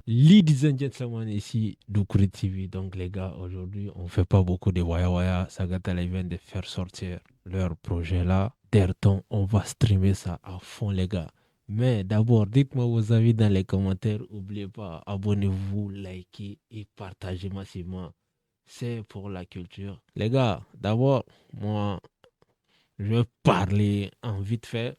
Ladies and gentlemen, ici Doukouré TV. Donc les gars, aujourd'hui, on fait pas beaucoup de waya waya. Sagata ils viennent de faire sortir leur projet là. Derton, on va streamer ça à fond les gars. Mais d'abord, dites-moi vos avis dans les commentaires. N'oubliez pas, abonnez-vous, likez et partagez massivement. C'est pour la culture. Les gars, d'abord, moi, je vais parler en vite fait.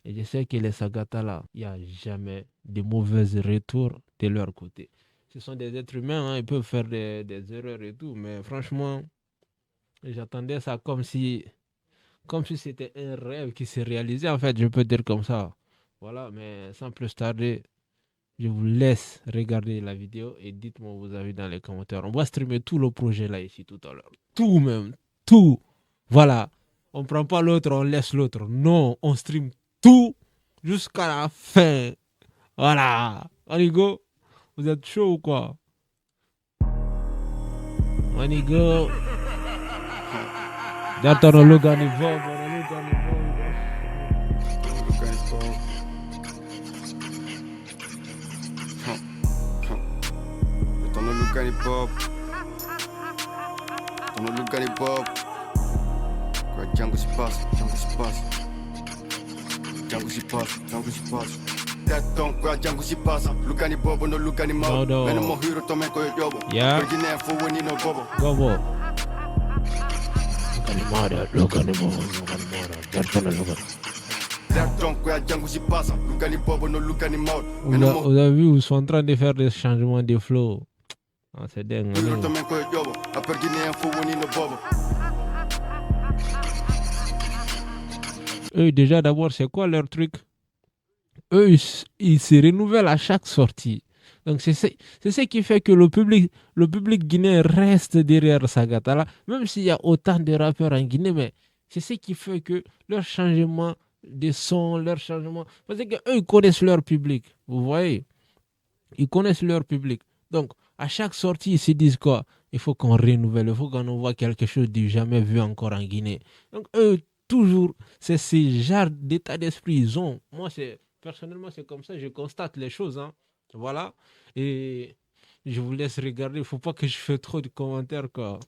Et je sais que les Sagata là, il n'y a jamais de mauvais retours de leur côté. Ce sont des êtres humains, hein, ils peuvent faire des erreurs et tout, mais franchement, j'attendais ça comme si c'était un rêve qui s'est réalisé, en fait, je peux dire comme ça. Voilà, mais sans plus tarder, je vous laisse regarder la vidéo et dites-moi vos avis dans les commentaires. On va streamer tout le projet là ici tout à l'heure. Tout même, tout. Voilà. On ne prend pas l'autre, on laisse l'autre. Non, on stream tout jusqu'à la fin. Voilà. On y go. Vous êtes chaud ou quoi? On y go. D'attendre le gars ni bon, Lucani Pop. Tono Lucani Pop. Kwa Django se passa, Django se passa. Django se passa, Django se passa. Tetton kwa Django se passa. Lucani Bobo no Lucani Mo. Meno mo hiro tome ko yobo. Virginia fo woni no bobo. Gobo. Lucani Mara, Lucani Bobo, Lucani Mara. Derton Lucani. Tetton kwa Django se passa. Lucani Bobo no Lucani Mo. Vous avez vu, ils sont en train de faire des changements de flow. Ah, c'est dingue. Eux, déjà, d'abord, c'est quoi leur truc? Eux, ils se renouvellent à chaque sortie. Donc, c'est ce qui fait que le public guinéen reste derrière Sagata là. Même s'il y a autant de rappeurs en Guinée, mais c'est ce qui fait que leur changement de son, leur changement... Parce qu'eux, ils connaissent leur public. Vous voyez? Ils connaissent leur public. Donc, à chaque sortie, ils se disent quoi? Il faut qu'on renouvelle, il faut qu'on envoie quelque chose du jamais vu encore en Guinée. Donc, eux, toujours, c'est ce genre d'état d'esprit ils ont. Moi, personnellement, c'est comme ça, je constate les choses. Hein. Voilà. Et je vous laisse regarder. Il ne faut pas que je fasse trop de commentaires, quoi.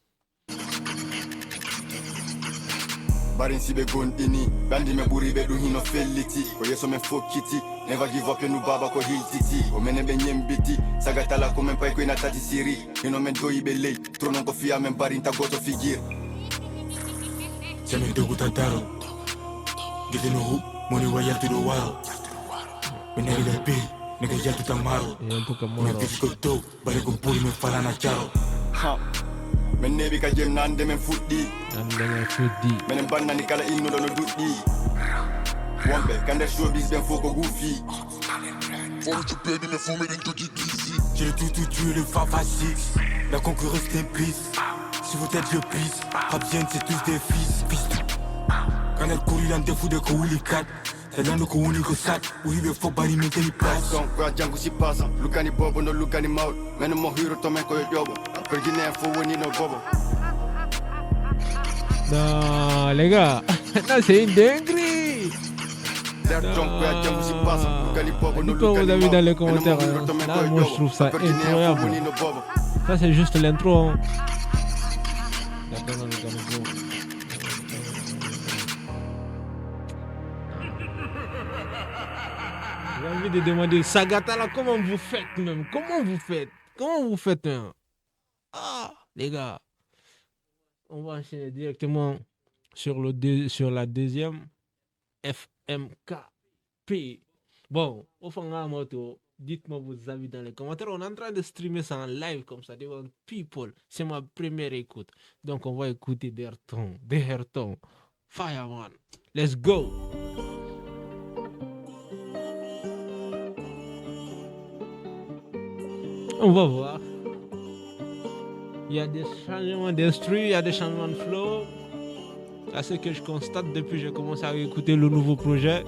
Barin sibe gondini, bandi me buri be hino feliti. Ko yeso me fokiti, never give up you baba ko hil titi. O mene be nyembiti, sagata la ko men pai ko ina tati siri. Ino men do ibele, trono ko fia men barin ta goto figir. Seme dogu tantaro. Gide no hu, moni wa yalti do waro. Meneri da pe, nega yalti tamaro. Me fisiko to, bare ko puri me fala na charo. Ha. Men nebi ka jem nande men fuɗɗi menen bannani kala innuɗo no duɗɗi wonɓe ka nder showbiz ɓen fof ko guufi j'ai le tout tué le Fafa 6. La concurrence t'implice. Sur vos têtes je pisse. Rapien c'est tous des fils. Piston quand elle couru dans des fous de Kouli 4. C'est dans le Kouli ko sat. Oui le faut bari mais t'es place. Donc quoi Django si passe. Lucani Bobo no Lucani Maul. Men mo hiro to men ko yobo. Virginia fo woni no bobo. Non les gars, là c'est une dinguerie. Dites-moi vos avis dans les commentaires. Là moi je trouve ça incroyable. Ça c'est juste l'intro. Hein. J'ai envie de demander, Sagata là, comment vous faites même? Comment vous faites hein? Ah, les gars. On va enchaîner directement sur la deuxième FMKP. Bon, au fond de la moto, dites-moi vos avis dans les commentaires. On est en train de streamer ça en live comme ça devant people. C'est ma première écoute. Donc on va écouter Derton, Fireman. Let's go. On va voir. Il y a des changements d'instru, il y a des changements de flow. C'est ce que je constate depuis que j'ai commencé à écouter le nouveau projet.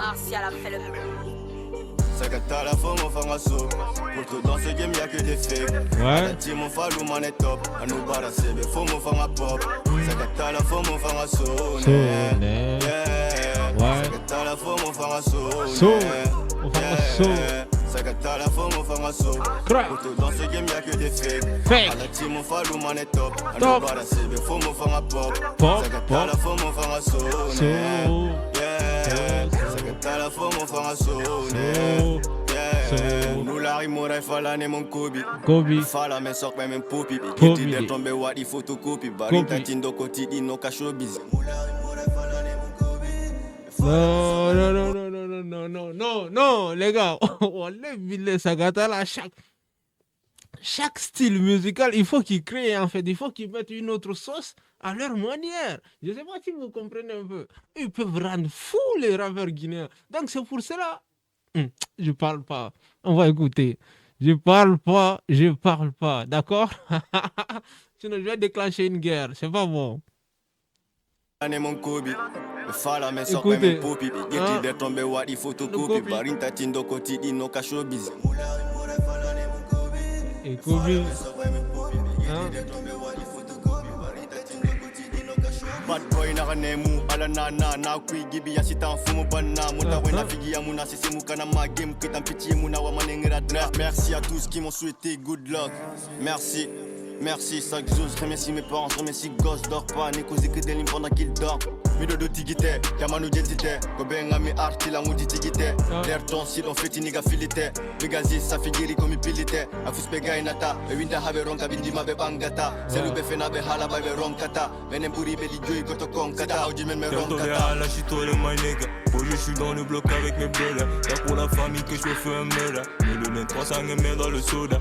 Martial a fait le Sagata la forme au fangaso. Pour tout dans ce game y'a que des fakes. Ouais. La team on fallu man est top. À nous barra c'est be forme au fanga pop. Sagata la forme au fangaso. So, né. Ouais. Sagata la forme au fangaso. So, au fangaso. Sagata la forme au fangaso. Crack. Pour tout dans ce game y'a que des fakes. Fake. À la team on fallu man est top. À Top. nous barra c'est be forme au fanga pop. Pop, Sagata pop. la forme au fangaso. So, Sagata la forme au fangaso. so, Nous la rimora fala ne mon kobi. Kobe. Fala men sok men popi. Kobe. Geti de tombe wadi photocopy. Barita tindo koti di no kasho busy. Non, non, non, non, non, non, non, non, non, les gars, on lève les Sagata là, chaque style musical, il faut qu'ils créent en fait, il faut qu'ils mettent une autre sauce à leur manière. Je ne sais pas si vous comprenez un peu. Ils peuvent rendre fous les rappeurs guinéens. Donc c'est pour cela. Je parle pas. On va écouter. Je parle pas, d'accord? Sinon je vais déclencher une guerre, c'est pas bon. Ane mon kobi. Fala men sok Écoutez, men popi. Geti de tombe wadi photocopy. Barita tindo koti di no kasho busy. Et Kobe. Hein? Bad boy na kanemu ala na kui gibi ya sitan fumu banna muta wena figi ya muna sisi mukana ma game kitan pitié muna wa manengira dra. Merci à tous qui m'ont souhaité good luck. Merci, chaque jour je remercie mes parents, je remercie gosse dort pas, Nico Zeke Delim pendant qu'il dort. Mido do tigite, Yamanu Jetite, Kobenga mi arti la moudi tigite. L'air ton si on fait niga filite, Megazi sa figiri comme pilite, Afus Pega inata, Winda have ronka bindi mabe bangata, Selube fena be hala babe ronkata, Venemburi beli joy koto konkata, Ojimen me ronkata. Là, je suis toi le my nigga. Aujourd'hui, je suis dans le bloc avec mes belles. Y'a pour la famille que je me fais un meurtre. Mais le net 300 met dans le soda.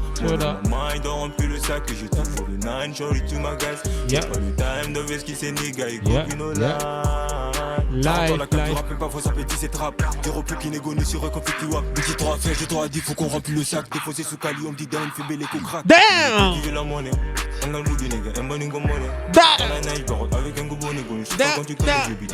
Moi, il rempli le sac et j'ai toujours le 9 shorty to my guys. Y'a pas le time de veste qui c'est nigga. Et copine au live. Dans la carte, tu rappelles pas, faut s'appétit c'est trap. Des repos qui négonient sur un conflit qui wap. Petit 3 fait, je t'aurais dit, faut qu'on remplit le sac. Défaussé sous Cali, on me dit down, fait belle éco crack. Damn! Qui veut la monnaie? On a le bout du nigga, un bon ningo monnaie. On a un barre avec un gobo négo. Je sais pas quand tu connais le bébé.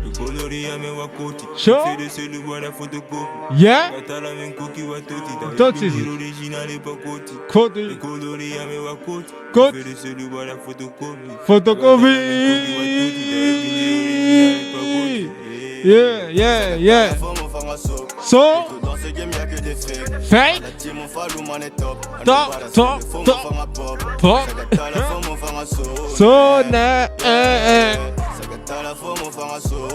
Le colori à mes wakoti. C'est de celui où la photocopie. Yeah? T'as la même coquille ou toti. Toti. L'original est pas côté. Côté. Le colori à mes wakoti. Côte. C'est de celui où la photocopie. Photocopie. Yeah. So, Dans ce game y'a que des fakes. fake, La team on fallu man est top. top. Sagata la forme on fanga so. So, ne, Sagata la forme on fanga so.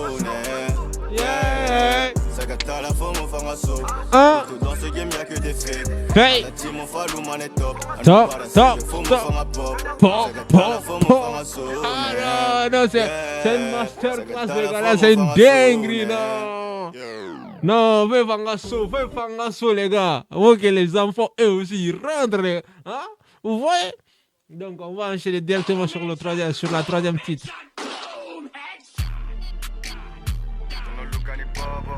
yeah. Sagata la forme on fanga so. Hein? Dans ce game y'a que des fakes. La Fake, team on fallu man est top. Top. Ah non, c'est une masterclass, les gars, là, c'est une dinguerie, non. Non, fais Fangasso, les gars. Faut que les enfants, eux aussi, ils rentrent, hein? Vous voyez? Donc, on va enchaîner directement sur la troisième titre.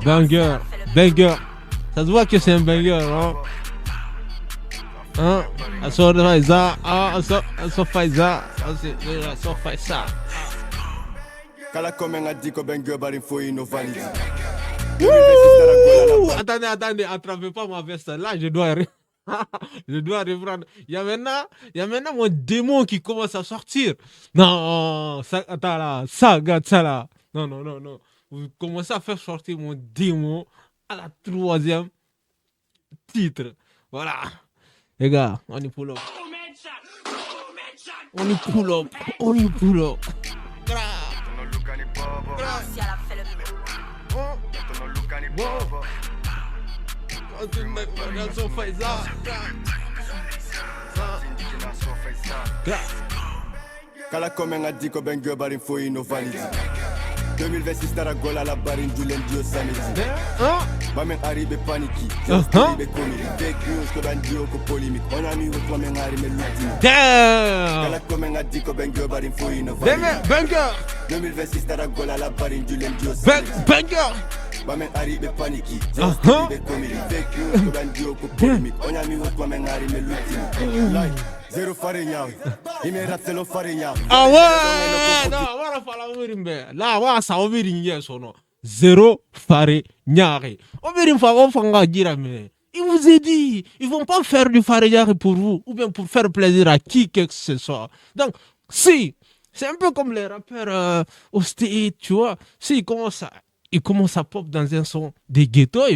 Banger. Ça se voit que c'est un banger, hein? Hein? Aso Faiza. Kala komen a dit que ben gueule il faut innover. Attendez, attrapez pas ma veste. Là, je dois reprendre. Il y a maintenant mon démon qui commence à sortir. Non, Sagata là. Non. Vous commencez à faire sortir mon démon à la troisième titre. Voilà. Les gars, on y pull up. Martial a fait le Kala komen a dit que ben gueule il faut innover. 2026 Taragola la barine du lundi au samedi. Mamen arrive paniqué. Arrive comique. Fake news que ben dio ko polémique. On a mis au toi men arrive l'ultime. Kala komen a dit que ben gueule il faut innover. Banger. 2026 Taragola la barine du lundi au samedi. Banger. Mamen arrive paniqué. Arrive comique. Fake news que ben dio ko polémique. On a mis au toi men arrive l'ultime. Zero farinha. Il me rate le farinha. Ah ouais. Non, voilà fala mirimbe. Là, wa sa mirinye sono. zéro faré nyari. On veut une fois, on va dire, mais il vous a dit, ils vont pas faire du faré nyari pour vous, ou bien pour faire plaisir à qui que ce soit. Donc, si, c'est un peu comme les rappeurs au State, tu vois, si ils commencent à pop dans un son des ghettos,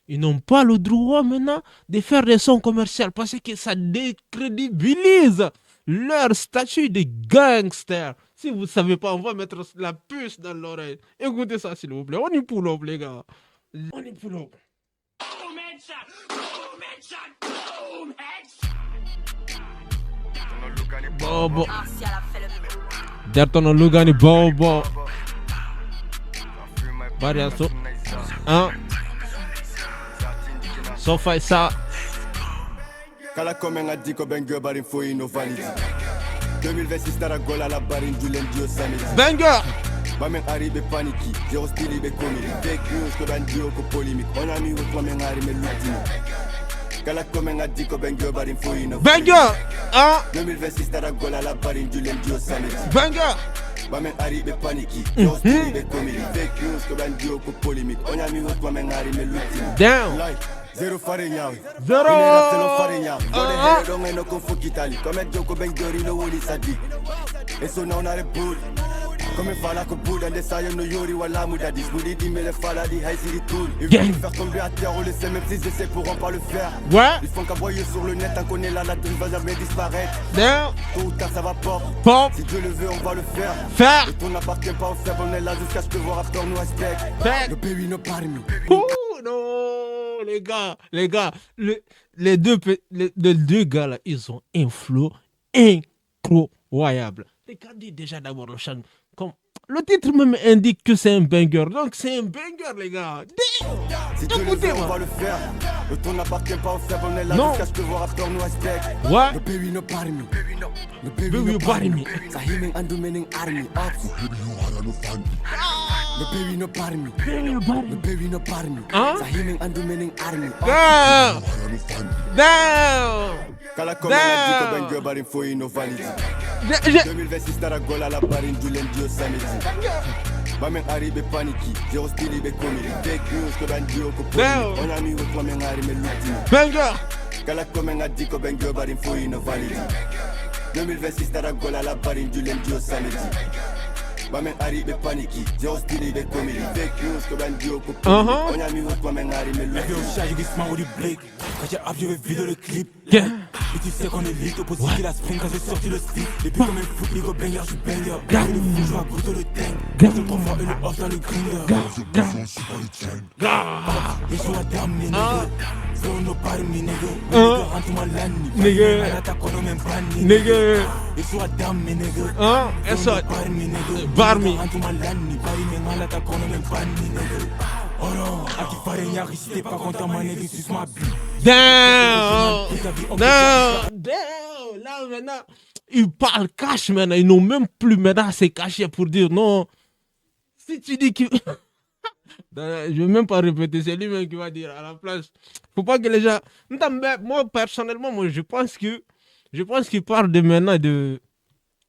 ils n'ont pas le droit maintenant de faire des sons commerciaux parce que ça décrédibilise leur statut de gangster. Si vous ne savez pas, on va mettre la puce dans l'oreille. Écoutez ça, s'il vous plaît. On y pull up, les gars. On y pull up. Bobo. Martial a fait le mieux. Dertono Lugani Bobo. Variaso. Hein? Sofa ça. Kala komen a dit ko ben gyo barin fo ino valide 2026 tara gola la barin du lundi au samedi Banger. Bamen arrive paniki zéro style ibe komili fake news ko ben dio ko polémique on a mis au bamen arrive l'ultime Kala komen a dit ko ben gyo barin fo ino Banger. Hein? 2026 tara gola la barin du lundi au samedi Banger. Bamen arrive paniki zéro style ibe komili fake news ko ben dio ko polémique on a mis au bamen arrive l'ultime Down. Zero farinha, Zero. Zero farinha. Bode hele don't ain't no confu kitali. Come joko ben gori no woli sadi. Eso now na report. Come fala ko boud and sayo no yori wala muda dis. Boudi di me le fala di high city tool. Ils veulent nous faire tomber à terre, on le sait même s'ils essaient pourront pas le faire. Ouais. Ils font qu'aboyer sur le net, tant qu'on est là, la drill va jamais disparaître. Down. Tôt ou tard ça va pop. Pop. Si Dieu le veut, on va le faire. Faire. Et on n'appartient pas au faible, on est là jusqu'à ce que vos raptors nous respectent. Faire. Le pays ne parmi. Ouh, non, les gars, les deux gars là, ils ont un flow incroyable. Regardez déjà d'abord le chant. Comme le titre même indique que c'est un banger, donc c'est un banger, les gars. Si Dieu le veut, on va le faire. Le ton n'appartient pas aux faibles, on est là Non. jusqu'à ce que vos raptors nous respectent. Ouais. Le pays ne parmi. Le Baby pays ne no parmi. parmi. Sahiming and meaning army. Ops. Le pays ne parmi. Le pays ne parmi. Hein? Sahiming and meaning army. Down. Down. Kala comme on a dit que ben barin faut ino valide. 2026 tara gola la barin du lundi au samedi. Bamen arrive paniki, zéro style ibe komili. Fake news que ben dio ko Down. poli. On a mis au toi men arrive l'ultime. Banger. Kala comme a dit que ben barin faut ino valide. 2026 tara gola la barin du lundi au samedi. Bamen arrive paniki, zéro style ibe komili. Fake news que ben dio ko poli. Uh-huh. On a mis au toi men arrive La vie l'ultime. au chat, j'ai smart ou du blake. Quand j'ai appuyé le vidéo le clip. Yeah. Et tu sais qu'on est lit, opposé la spring quand j'ai sorti le stick. Et puis comme un foot, les go banger, je suis banger. Garde le fou, je vais goûter le tank. Garde le 3 fois et le off dans le grinder. Et je suis terminé, nigga. Flow no party, nigga. Nigga, rentre-moi l'année. Nigga. Elle attaque, on même pas, Nigga. Et je suis terminé, nigga. Hein? Et Flow ça. no party, nigga. Barmi. Rentre-moi l'année. Paris, mais elle attaque, on même pas, nigga. Oh non, à qui fallait y arriver, si t'es pas content, ma nigga, suce ma bille. Down. Down. Down. Là maintenant, ils parlent cash maintenant. Ils n'ont même plus maintenant à se cacher pour dire non. Si tu dis que. Je vais même pas répéter, c'est lui-même qui va dire à la place. Faut pas que les gens. Moi personnellement, je pense qu'il parle de maintenant de.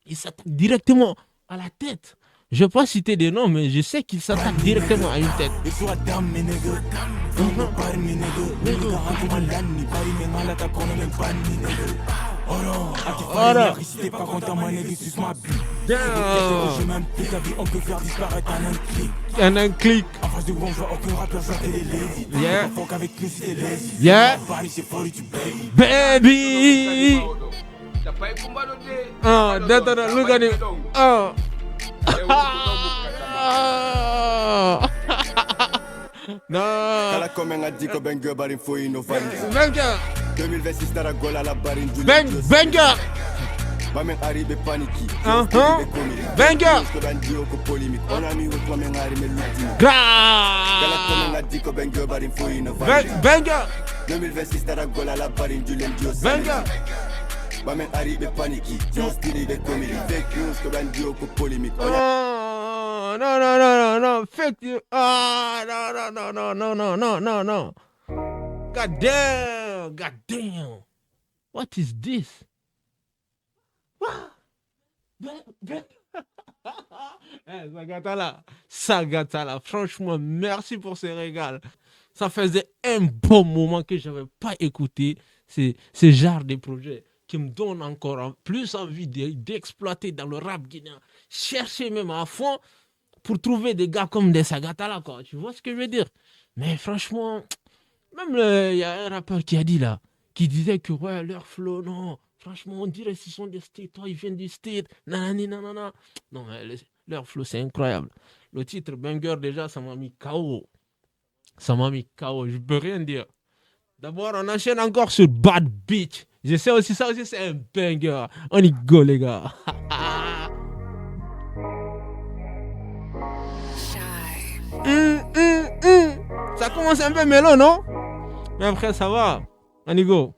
Il s'attaque directement à la tête. Je ne vais pas citer des noms, mais je sais qu'il s'attaque directement à une tête. Et sur la dame, mes nègres. Flow no party, mes nègres. Nigga, rentre-moi l'année. Paris, mais elle attaque, on même pas, nigga. Oh non, à qui fallait y arriver, si t'es pas content, ma nigga, suce ma bille. Je Down. m'implique, la vie, on peut faire disparaître en un clic. En un clic. En face de bon, je vois aucun rappeur chanter les ladies. Yeah. Pas fuck avec nous si t'es lazy. Yeah. Paris, c'est folie, tu baby. Baby. Ah, Datana, look at it. Ah. Non. Kala comme a dit que ben barin faut ino valide. Banger. 2026 tara gola la barin du Bang, lundi au banger. Bamen arrive paniki. Uh-huh. Banger. Que ben dio ko polémique. On a mis au toi men arrive l'ultime. Kala comme Gra. a dit que ben barin faut ino valide. Banger. 2026 tara gola la barin du lundi au samedi. Banger. Bamen arrive paniki. Zéro style ibe komili. Fake news que ben dio ko polémique. On a Oh, no. Fake you. Ah, no. God damn. What is this? What? Sagatala, franchement, merci pour ce régal. Ça faisait un bon moment que je n'avais pas écouté ce genre de projet qui me donne encore plus envie d'exploiter dans le rap guinéen. Chercher même à fond pour trouver des gars comme des Sagatala, quoi. Tu vois ce que je veux dire? Mais franchement, même il y a un rappeur qui a dit là, qui disait que ouais, leur flow, non, franchement, on dirait qu'ils sont des states, toi, ils viennent du state, nanani, nanana. Non, mais leur flow, c'est incroyable. Le titre Banger, déjà, ça m'a mis KO. Ça m'a mis KO, je peux rien dire. D'abord, on enchaîne encore sur Bad Bitch. Je sais aussi, ça aussi, c'est un banger. On y go, les gars. Ça commence un peu mélo, non? Mais après, ça va. On y go.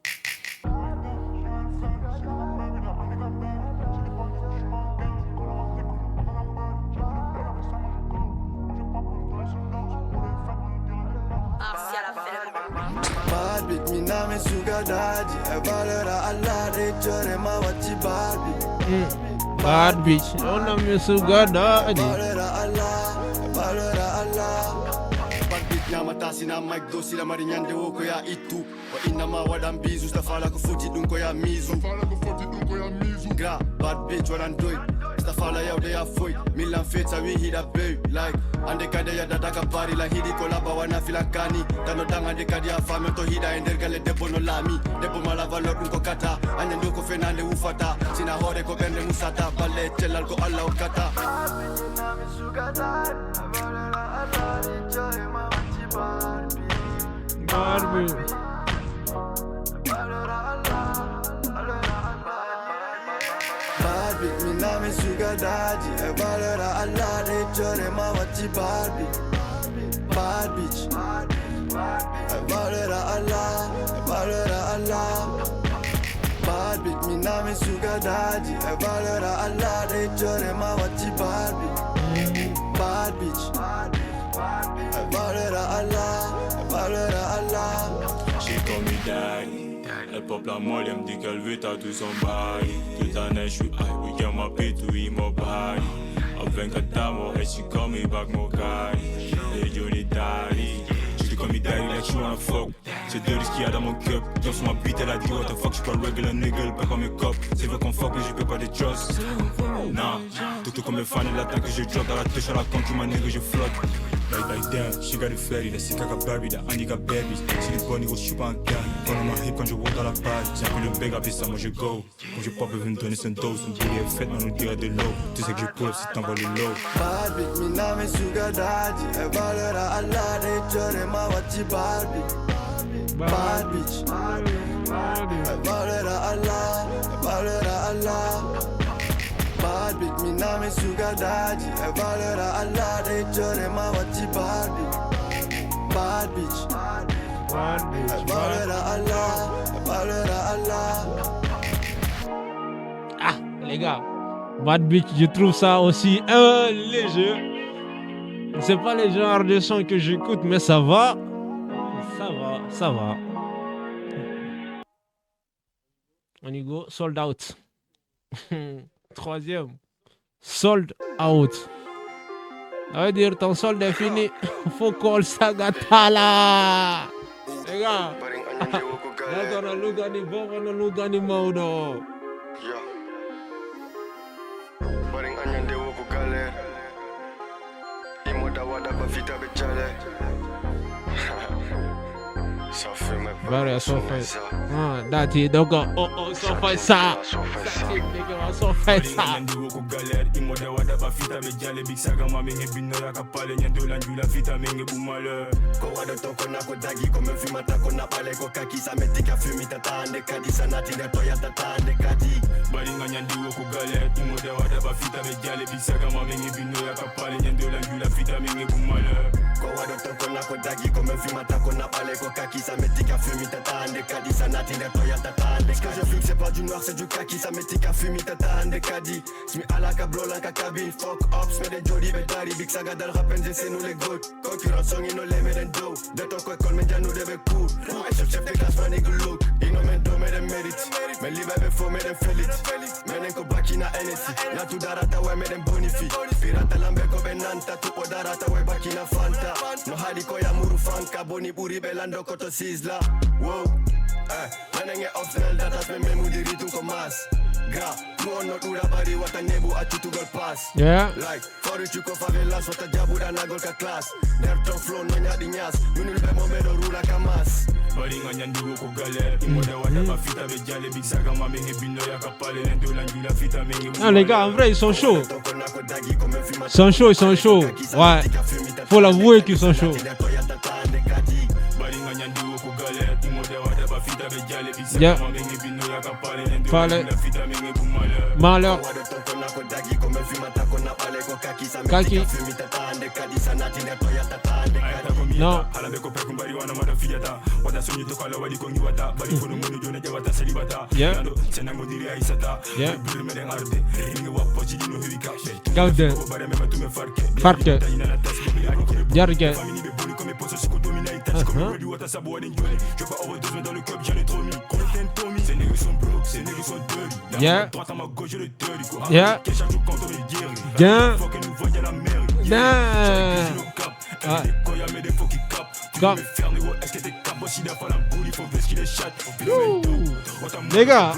Bad bitch, mi name sugar daddy. E valera Allah de chore ma wachi Barbie. Bad bitch, on a mis sugar daddy. Valera Allah. Bad bitch nyama tasi na mic dosi la marinyande woko ya itu. Wa inama wadam bizu stafala kufuti dunko ya mizu. Gra, bad bitch wadandoi. Stafala ya ude ya foi. Milan feta we hit a bay. Like, ande kade ya dadaka pari la hidi kolaba wana filakani. Tano dang ande kade ya fame to hida endergale depo no lami. Depo malava lor unko kata. Ande ndoko fenande ufata. Sina hore ko bende musata. Bale chelal ko alla ukata. Barbie. Barbie, mi name sugar daddy. E valera Allah de chore ma wachi Barbie. Barbie, e valera Allah. Barbie, mi name sugar daddy. E valera Allah de chore ma wachi Barbie. Barbie, e valera Allah. She call me daddy. Elle pop la molle, elle me dit qu'elle veut tatouer son body. Toute l'année, je suis high, we get my pay to eat my body. À 24 ans, and she call me back my guy. Hey, Johnny Daddy. She call me daddy like she wanna fuck. C'est de risques qu'il y a dans mon cup. Dans sur ma bite, elle a dit what the fuck. J'suis pas le regular nigga, elle pas comme mes cop. C'est vrai qu'on fuck, mais j'y peux pas des trust. Nah, tout comme mes fans, elle attend que je drop. Dans la touche à la con, tu m'as nigga, je flotte. Like damn, she got it fatty, la sick got Barbie, la Annie got babies. Si les bonnes, gros, j'suis pas un gars. Pendant ma hip, quand je roule dans la page, j'ai un peu le bag, après ça, moi je go. Quand je pop, elle veut me donner son dose. Son booty est faite, mais on dirait de l'eau. Tu sais que je pull up si t'envoies le low. Bad bitch, mi name sugar daddy. E valera Allah de chore ma wachi Barbie. Bad bitch, e valera Allah. Bad bitch, mi name sugar daddy. E valera Allah de chore ma wachi Barbie. Bad bitch, e valera Allah. Ah, les gars, Bad Bitch, je trouve ça aussi léger. C'est pas le genre de son que j'écoute, mais ça va. Ça va. On y go, sold out. Troisième, sold out. Ça veut dire ton solde est fini. Faut call Sagatala. Les gars, là on a Lugani bon, on a Lugani Maudo. Baring anyande woko galère. Imoda wada bafita bechale. Ça fait mes Very so fait. Dati donc so fait ça. So fait ça. Imoda wada bafita bechale. Big saga ma menge binola kapale nyando lanjula vita menge bumale. Ko wada toko na ko dagi ko me fima ta ko na pale ko kaki sa metika fumi tata ande kadi sanati na toya tata ande kadi. Baringa nyandi woko galère. Imoda wada bafita bechale. Big saga ma menge binola kapale nyando lanjula vita menge bumale. Ko wada toko na ko dagi ko me fima ta ko na pale ko kaki ça m'étique à fumer tata des caddies, ça n'a tiré toi y'a tata des. Ce que je fume c'est pas du noir, c'est du kaki, ça m'étique à fumer tata des caddies. J'mets à la cablo la cabine, fuck up, j'mets des jolly bedari, big saga dans le rap c'est nous les goats. Concurrence song ils nous les mettent dans dos. De ton quoi qu'on met déjà nous devait cool. Chef des classes, man, nigga look. Ils nous mettent dos, mais des mérites. Mais l'hiver me faut, mais des félites. Mais n'en ko baki na NSI. Na tout darata, ouais, mais des bonifie. Pirata lambe ko benanta, tout po darata, ouais, baki na fanta. No hadi ko ya muru fanka, boni buri belando koto sizla. Wow, manenge optional data, me mudiri tu komas. Gra, no no ura bari wata nebu atutu gol pass. Yeah. Like, for you chuko favelas wata jabuda na gol ka class. Derton flow no nyadi nyas, minul be momero rula kamas. Bari nganya ndugo ko galère, imoda wada ba fita be jale big saga ma menge bino ya kapale lendo la njula fita menge. Ah les gars, en vrai ils sont chauds. Ils sont chauds, ils sont chauds. Ouais. Faut l'avouer qu'ils sont chauds. Bari nganya ndugo ko galère, imoda wada ba fita be jale big Yeah. saga ma menge bino ya kapale lendo Fallait. la fita menge bu malheur. Malheur. Kaki. Non. Yeah. Yeah. Gaude. Farke. Jarge. Yeah. Yeah. Gain. Ah. Gap. Les gars.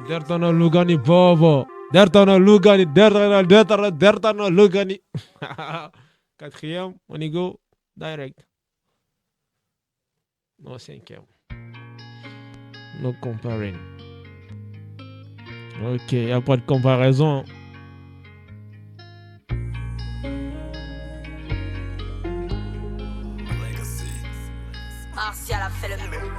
Dertano Lugani Bobo. Dertano Lugani. Dertano Lugani. Quatrième, on y go. Direct. Non, cinquième. No comparing. Ok, y a pas de comparaison. Martial a fait le move.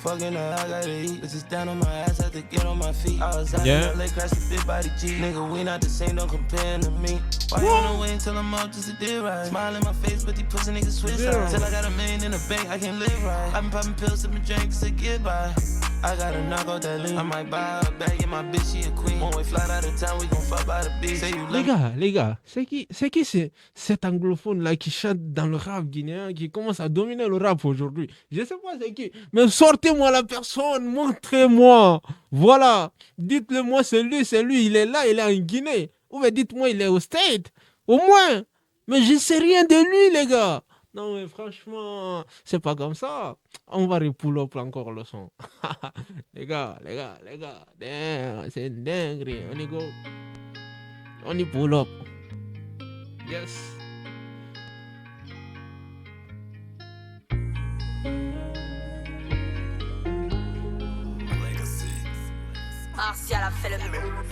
Fucking her, I gotta eat. Bitches down on my ass, had to get on my feet. I was out Yeah. in LA, crashed a big body G. Nigga, we not the same, don't compare to me. Why you wanna wait until I'm out just to do right? Smile in my face, but these pussy niggas switch sides. Till I got $1 million in the bank, I can't live right. I've been popping pills, sipping drinks to get by. I gotta knock out that lean. I might buy a bag, and my bitch, she a queen. One way flight out of town, we gon' fuck by the beach. Say you love Les gars, c'est qui cet anglophone là qui chante dans le rap guinéen, qui commence à dominer le rap aujourd'hui? Je sais pas c'est qui, mais sortez-moi la personne, montrez-moi. Voilà, dites-le moi, c'est lui, il est là, il est en Guinée. Ou bien dites-moi, il est au State, au moins. Mais je sais rien de lui, les gars. Non mais franchement, c'est pas comme ça. On va repull up encore le son. les gars, damn, c'est une dinguerie. On y go. On y pull up. Yes. Martial a fait le move.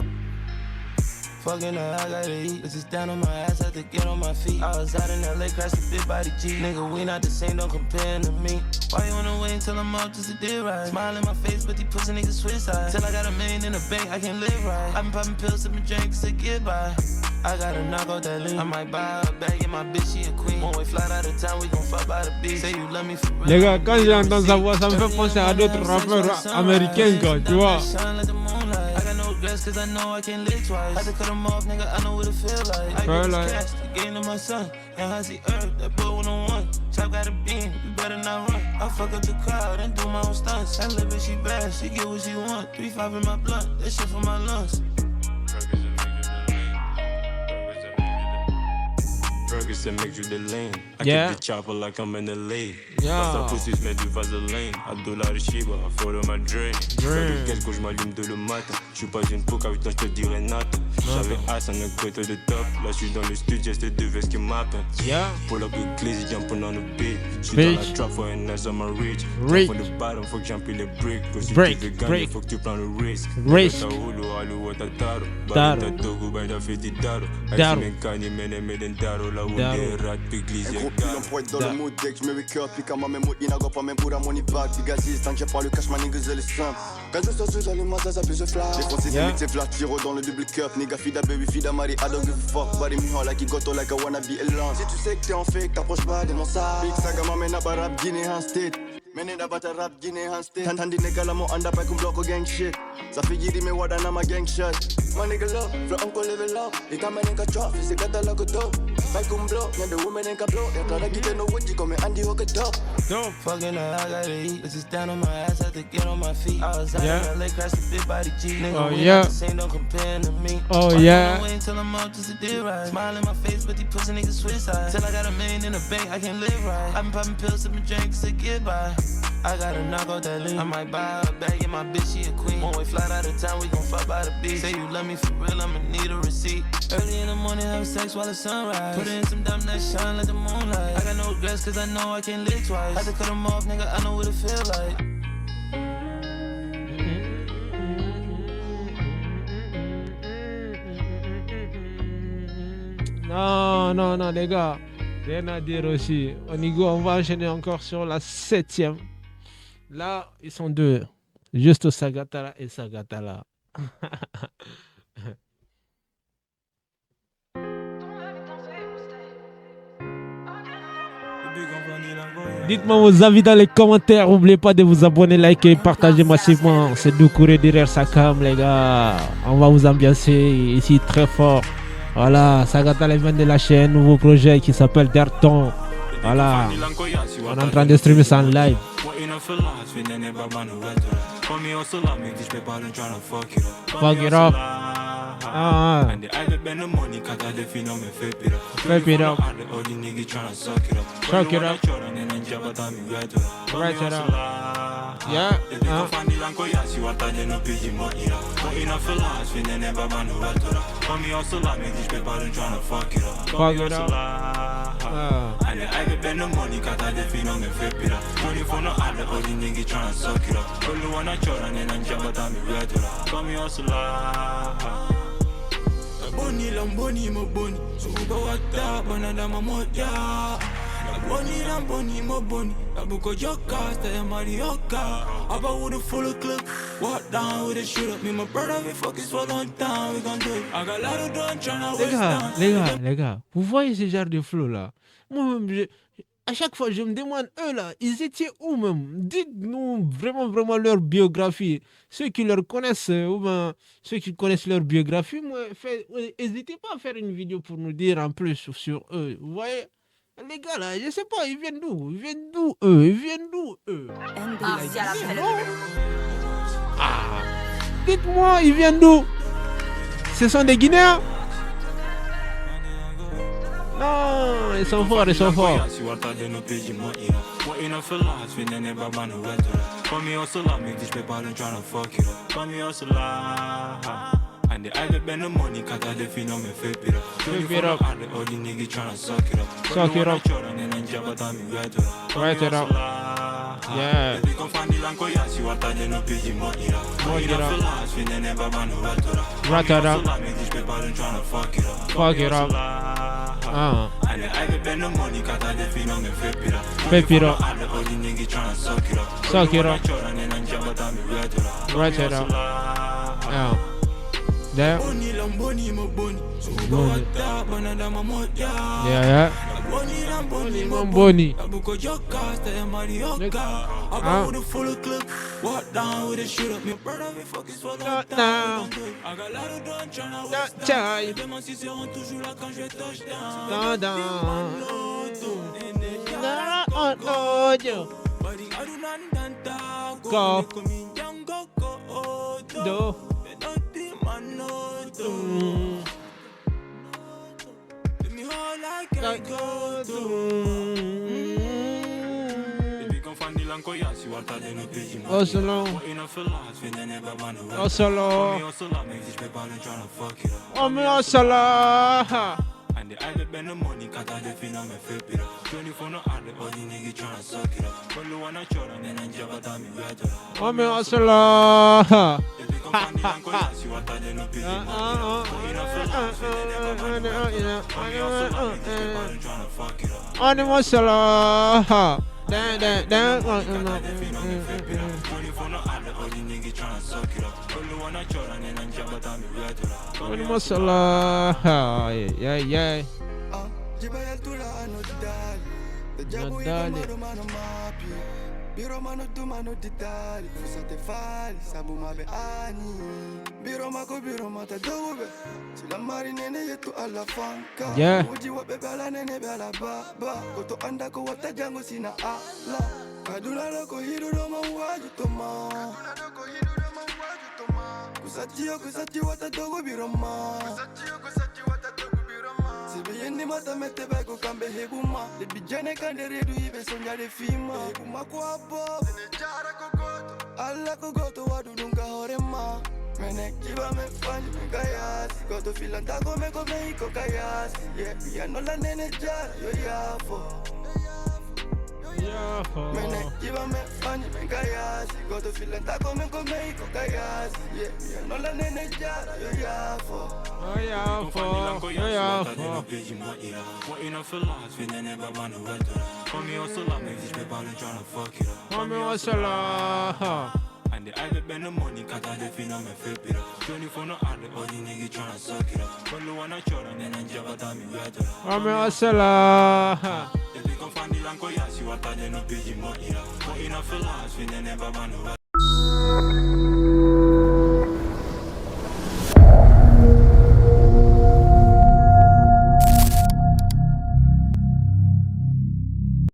Fucking her, I gotta eat. Bitches down on my ass, had to get on my feet. I was out in LA, crashed a big body G. Nigga, we not the same, don't compare to me. Why you wanna wait until I'm out just to do right? Smile in my face, but these pussy niggas switch sides. Till I got $1 million in the bank, I can't live right. I've been popping pills, sipping drinks to get by. I gotta knock out that lean. I might buy a bag, and my bitch, she a queen. One way flight out of town, we gon' fuck by the beach. Say you love me for real. Les gars, quand j'entends sa voix, ça me fait penser à d'autres rappeurs américains, quoi, tu vois. Cause I know I can't live twice. Had to cut him off, nigga, I know what it feel like. I get this cash, the game to my son. And I see Earth, that boy 101. Chop got a beam, you better not run. I fuck up the crowd and do my own stunts. That little bitch, she bad, she get what she want. 3-5 in my blunt, that shit for my lungs. Ferguson make you the lean. I Yeah. keep the chopper like I'm in LA. Yeah. Passe la pussy, j'mets du vaseline. $1 de Shiba, follow my dream. Fais le guess quand j'm'allume de le matin. J'suis pas une poker, avec toi j'te dirais Nathan. J'avais As en un côté de top. Là j'suis dans le studio, c'est deux vestes qui m'appellent. Yeah. Pull up with glizzy, jumping on the beat. J'suis Bitch. dans la trap for an ass on my reach. Reach. Jump on the bottom, faut que j'empile les bricks. Cause si Break, tu veux gagner, break. faut que tu prends le risque. Risk. Ta hulu, alu, ta taro. Taro. Bari ta dogo, bari ta fiti daro. Daro. Aïe, si men mene, meden daro. Là où Daro. des rats, puis glizzy, Un gros pilon pour être dans le mood deck, j'me wake up, puis quand moi même mood, il n'a pas même pour mon bag, puis gazise, tant que j'ai pas le cash, ma niggas, elle est simple. Quand je sors sous moi, ça s'appelle je flash. Défoncé, c'est mixé flat, tiro dans le double cup, nigga, fida baby, fida mari, I don't give a fuck. Body me like he got all like I wanna be alone. Si tu sais que t'es en fake, t'approches pas de mon sac. Big saga, m'amène à rap, Guinée, en state. Mene da bata rap, Guinée, en state. Tandi nigga, la mo anda pa kum block gang shit. Ça fait yiri me wada na ma gang shot. My nigga low, flow uncle level up. They come in a trophy, c'est gata la go dope. Fight kum block, yeah the woman ain't ka blow. They try to get no wood, you come Andy hook it up. Dope. Fucking her, I gotta eat. Let's just stand on my ass, have to get on my feet. I was out Yeah. in LA, crashed a big body G. Nigga, Oh, we yeah. not the same, don't compare to me. Oh, Why yeah. you wait until I'm up just to do right? Smile in my face, but these pussy niggas switch sides. Till I got $1 million in the bank, I can't live right. I've been popping pills, sipping drinks to get by. I gotta knock out that lean. I might buy a bag, and my bitch, she a queen. One way flight out of town, we gon' fuck by the beach. Say you love me for real, I'ma need a receipt. Early in the morning, have sex while the sunrise. Put in some dumb that shine like the moonlight. I got no regrets, cause I know I can't live twice. Had to cut them off, nigga, I know what it feel like. Non, non, non, les gars. Rien à dire aussi. Onigo, on va enchaîner encore sur la 7e. Là, ils sont deux. Juste Sagatala et Sagatala. Dites-moi vos avis dans les commentaires. N'oubliez pas de vous abonner, liker, partager massivement. C'est Doucouré derrière sa cam, les gars. On va vous ambiancer ici très fort. Voilà, Sagatala vient de lâcher un nouveau projet qui s'appelle Derton. Voilà, on est en train de streamer ça en live. Fuck it up. Ah, flip it up. Suck it up. Right it up. Yeah. Fuck it up. En de eigen ben de money, kat had de fin om me flip it up. 24 no alle, all die niggas tryna suck it up. Only wanna Jordan and I'm jabba down me red to that. Come here, hustle. Boni lamboni mo boni, so go wata banana mamoja. Boni lamboni mo boni, abuko joka, stay marioka. About with a full clip, walk down with a shoot up. Me my brother, we fuck is for long time, we gon' do it. I got a lot of done tryna waste time. Les gars, vous voyez ce genre de flow là? Moi-même, à chaque fois, je me demande, eux là, ils étaient où même? Dites-nous vraiment leur biographie. Ceux qui leur connaissent, ou bien ceux qui connaissent leur biographie, n'hésitez pas à faire une vidéo pour nous dire en plus sur eux. Vous voyez? Les gars là, je sais pas, ils viennent d'où? Martial a fait le Dites-moi, ils viennent d'où? Ce sont des Guinéens? Non, ils sont forts. En de eigen ben de money, kat had de fin om me flip it up. Flip it up. All die niggas tryna suck it up. Suck it up. Jordan and I'm jabba down me red to that. Right it up. Yeah. Baby, come find the lanko, yeah, see what I did, no pigi money up. Money Money up. up. Last, we never ban no red to that. Right it up. Me these people don't tryna fuck it up. Fuck it up. Ah. And the eigen ben de money, kat had de fin om me flip it up. Flip it up. All die niggas tryna suck it up. Suck it up. Jordan and I'm jabba down me red to that. Right it up. Yeah. There. Boni lamboni mo boni, so go wata banana mamoja. Yeah. Boni lamboni mo Boni. abuko joka, stay marioka. About with a full clip, walk down with a shoot up. Me brother, we fuck is for long time. Now. I got a lot of done tryna That waste time. time. Demons ils seront toujours là quand je vais touchdown. Down. Body I do not danta Go. go. Come young go. Do. Let me all I can go Baby, come find the lanko, yes, you are tired no page. Oh, solo. What enough for last, we never man around. Oh, solo. Me also like me, this paper and tryna fuck it up. Oh, me hustler. And the I bend the money, cut out the fin on my flip it up. 24 no other, all the niggas tryna suck it up. But you wanna short and then I jab at me better. Oh, me hustler. If you come find the lanko, yes, you are tired no page. What enough for last, we never man around. Me also like me, this paper and tryna fuck it up. Oh, me hustler. Only masala. Yeah. Biro mano tu mano ditali, fusate fali, sabu mabe ani. Biro mako biro mata dobe, sila mari nene yetu ala fanka. Yeah. Uji wa bebala nene bela baba, koto anda ko wata jango sina ala. Kaduna loko hiru doma waju toma. Kusati wata dogo biro ma. Sibiyendi mata mete bego kambe hebuma. Le bijane kande redu ibe sonja de fima. Hebuma kwa bob, jara kogoto. Alla kogoto wadu dunga horema. Mene kiba me fanyi me kayasi. Koto filanta kome iko kayasi. Yeah, no la nene jara yo yafo. Mene kiba me fanyi me kayasi. Koto filanta kome iko kayasi. Yeah, no la nene jara yo yafo. Oh, yeah. What enough for last, we never man around. Come here, also like me, this paper and tryna fuck it up. Oh, me hustler. And the I bend the money, cut out the fin on my flip it up. 24 no other, all the niggas tryna suck it up. But you wanna short and then I jab at me better. Oh, me hustler. If you come find the lanko, yes, you are tired no page money. What enough for last, we never man around.